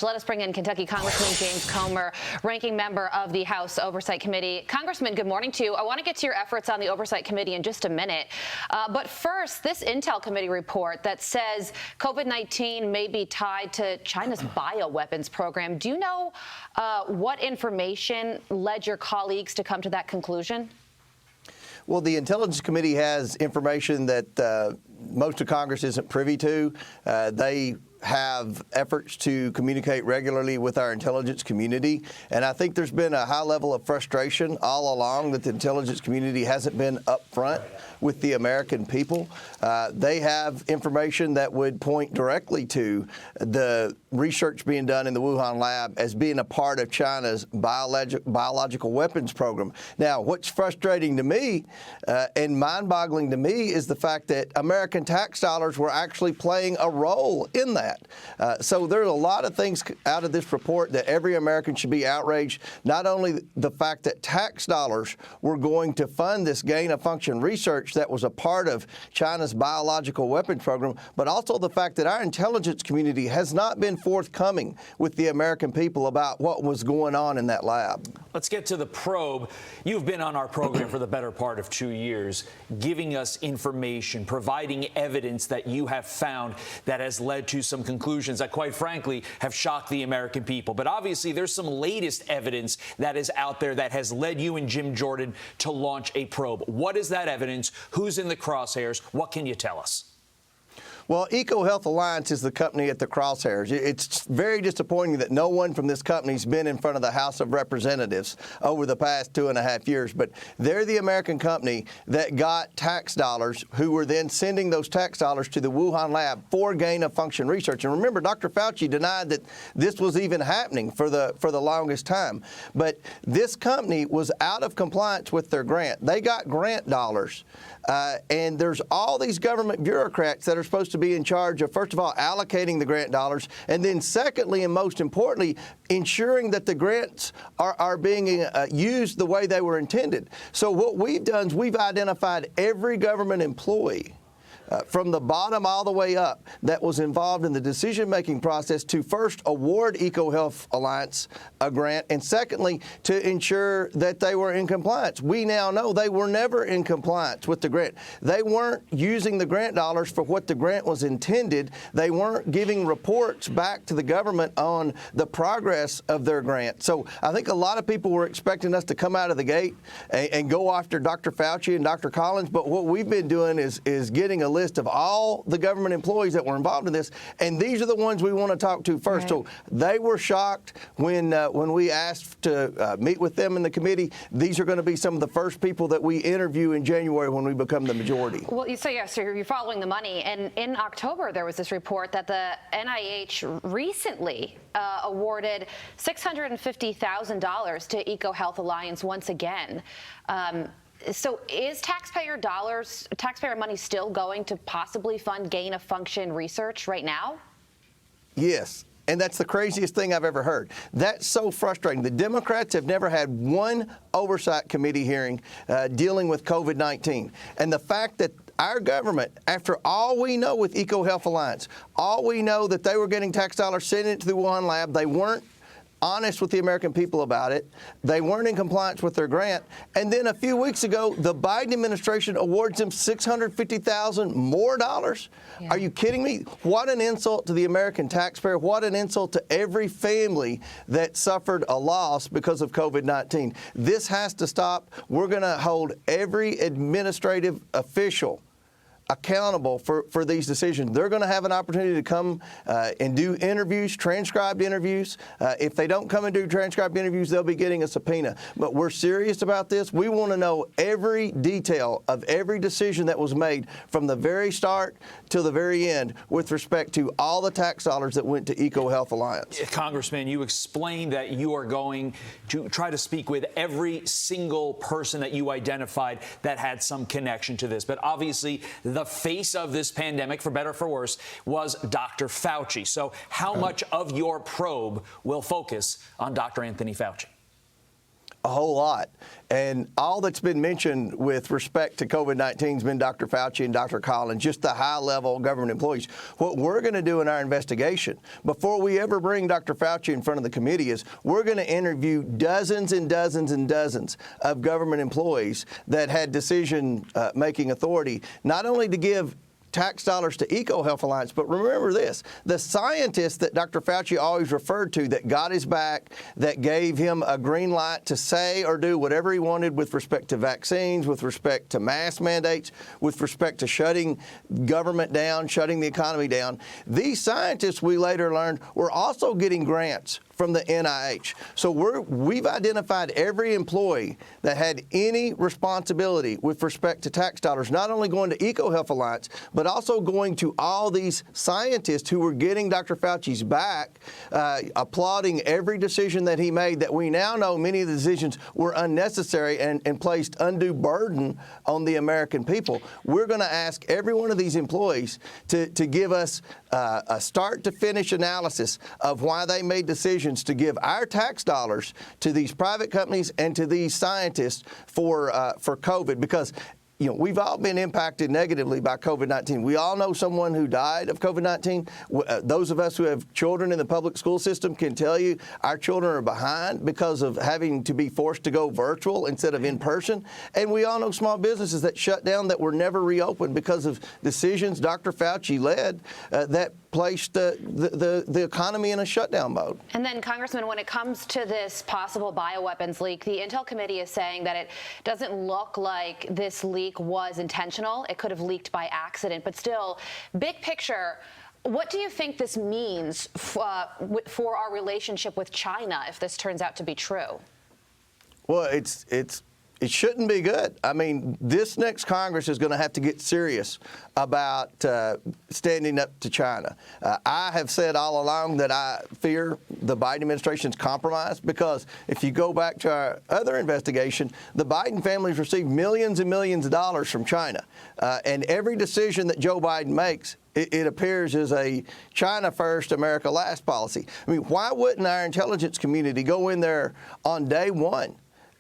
Let us bring in Kentucky Congressman James Comer, ranking member of the House Oversight Committee. Congressman, good morning to you. I want to get to your efforts on the Oversight Committee in just a minute. But first, this Intel Committee report that says COVID-19 may be tied to China's bioweapons program. Do you know what information led your colleagues to come to that conclusion? Well, the Intelligence Committee has information that most of Congress isn't privy to. They have efforts to communicate regularly with our intelligence community. And I think there's been a high level of frustration all along that the intelligence community hasn't been upfront with the American people. They have information that would point directly to the research being done in the Wuhan lab as being a part of China's biological weapons program. Now, what's frustrating to me and mind-boggling to me is the fact that American tax dollars were actually playing a role in that. So there's a lot of things out of this report that every American should be outraged. Not only the fact that tax dollars were going to fund this gain-of-function research that was a part of China's biological weapons program, but also the fact that our intelligence community has not been forthcoming with the American people about what was going on in that lab. Let's get to the probe. You've been on our program for the better part of 2 years, giving us information, providing evidence that you have found that has led to some conclusions that, quite frankly, have shocked the American people. But obviously, there's some latest evidence that is out there that has led you and Jim Jordan to launch a probe. What is that evidence? Who's in the crosshairs? What can you tell us? Well, EcoHealth Alliance is the company at the crosshairs. It's very disappointing that no one from this company's been in front of the House of Representatives over the past 2.5 years. But they're the American company that got tax dollars, who were then sending those tax dollars to the Wuhan lab for gain-of-function research. And remember, Dr. Fauci denied that this was even happening for the longest time. But this company was out of compliance with their grant. They got grant dollars. And there's all these government bureaucrats that are supposed to be in charge of, first of all, allocating the grant dollars, and then secondly, and most importantly, ensuring that the grants are being used the way they were intended. So what we've done is we've identified every government employee from the bottom all the way up that was involved in the decision-making process to first award EcoHealth Alliance a grant, and secondly, to ensure that they were in compliance. We now know they were never in compliance with the grant. They weren't using the grant dollars for what the grant was intended. They weren't giving reports back to the government on the progress of their grant. So I think a lot of people were expecting us to come out of the gate and go after Dr. Fauci and Dr. Collins, but what we've been doing is getting a list of all the government employees that were involved in this, and these are the ones we want to talk to first. Right. So they were shocked when we asked to meet with them in the committee. These are going to be some of the first people that we interview in January when we become the majority. Well, you say yes, so you're following the money, and in October there was this report that the NIH recently awarded $650,000 to EcoHealth Alliance once again. So is taxpayer money still going to possibly fund gain-of-function research right now? Yes. And that's the craziest thing I've ever heard. That's so frustrating. The Democrats have never had one oversight committee hearing dealing with COVID-19. And the fact that our government, after all we know with EcoHealth Alliance, all we know that they were getting tax dollars, sending it to the Wuhan lab, they weren't honest with the American people about it. They weren't in compliance with their grant. And then a few weeks ago, the Biden administration awards them $650,000 more dollars. Yeah. Are you kidding me? What an insult to the American taxpayer. What an insult to every family that suffered a loss because of COVID-19. This has to stop. We're going to hold every administrative official accountable for these decisions. They're going to have an opportunity to come and do interviews, transcribed interviews. If they don't come and do transcribed interviews, they'll be getting a subpoena. But we're serious about this. We want to know every detail of every decision that was made from the very start to the very end with respect to all the tax dollars that went to EcoHealth Alliance. Congressman, you explained that you are going to try to speak with every single person that you identified that had some connection to this. But obviously, the face of this pandemic, for better or for worse, was Dr. Fauci. So how much of your probe will focus on Dr. Anthony Fauci? a whole lot. And all that's been mentioned with respect to COVID-19 has been Dr. Fauci and Dr. Collins, just the high-level government employees. What we're going to do in our investigation, before we ever bring Dr. Fauci in front of the committee, is we're going to interview dozens and dozens and dozens of government employees that had decision-making authority, not only to give tax dollars to EcoHealth Alliance. But remember this, the scientists that Dr. Fauci always referred to that got his back, that gave him a green light to say or do whatever he wanted with respect to vaccines, with respect to mask mandates, with respect to shutting government down, shutting the economy down. These scientists, we later learned, were also getting grants from the NIH. So we've identified every employee that had any responsibility with respect to tax dollars, not only going to EcoHealth Alliance, but also going to all these scientists who were getting Dr. Fauci's back, applauding every decision that he made, that we now know many of the decisions were unnecessary and placed undue burden on the American people. We're going to ask every one of these employees to give us a start-to-finish analysis of why they made decisions to give our tax dollars to these private companies and to these scientists for COVID, because we've all been impacted negatively by COVID-19. We all know someone who died of COVID-19. Those of us who have children in the public school system can tell you our children are behind because of having to be forced to go virtual instead of in person. And we all know small businesses that shut down that were never reopened because of decisions Dr. Fauci led that placed the economy in a shutdown mode. And then, Congressman, when it comes to this possible bioweapons leak, the Intel Committee is saying that it doesn't look like this leak was intentional. It could have leaked by accident. But still, big picture, what do you think this means for our relationship with China if this turns out to be true? Well, it shouldn't be good. I mean, this next Congress is going to have to get serious about standing up to China. I have said all along that I fear the Biden administration's compromise, because if you go back to our other investigation, the Biden family's received millions and millions of dollars from China. And every decision that Joe Biden makes, it appears as a China first, America last policy. I mean, why wouldn't our intelligence community go in there on day one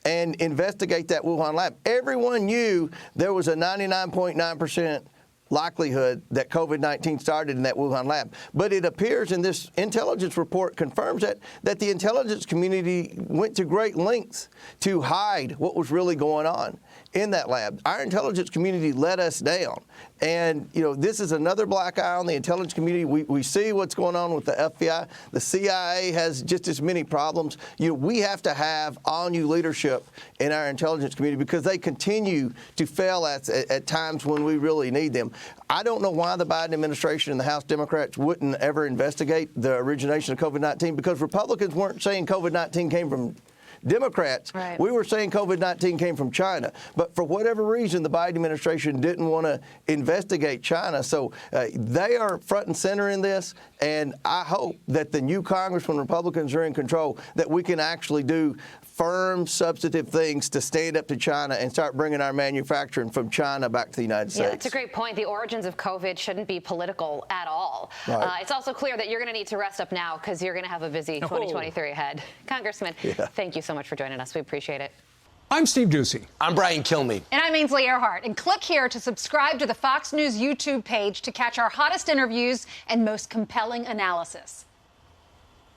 and investigate that Wuhan lab? Everyone knew there was a 99.9% likelihood that COVID-19 started in that Wuhan lab. But it appears, and this intelligence report confirms that the intelligence community went to great lengths to hide what was really going on in that lab. Our intelligence community let us down. And, this is another black eye on the intelligence community. We see what's going on with the FBI. The CIA has just as many problems. We have to have all new leadership in our intelligence community, because they continue to fail at times when we really need them. I don't know why the Biden administration and the House Democrats wouldn't ever investigate the origination of COVID-19, because Republicans weren't saying COVID-19 came from Democrats. Right. We were saying COVID-19 came from China. But for whatever reason, the Biden administration didn't want to investigate China. So they are front and center in this. And I hope that the new Congress, when Republicans are in control, that we can actually do firm, substantive things to stand up to China and start bringing our manufacturing from China back to the United States. Yeah, that's a great point. The origins of COVID shouldn't be political at all. Right. It's also clear that you're going to need to rest up now, because you're going to have a busy 2023 ahead. Congressman, thank you so much for joining us. We appreciate it. I'm Steve Doocy. I'm Brian Kilmeade. And I'm Ainsley Earhart. And click here to subscribe to the Fox News YouTube page to catch our hottest interviews and most compelling analysis.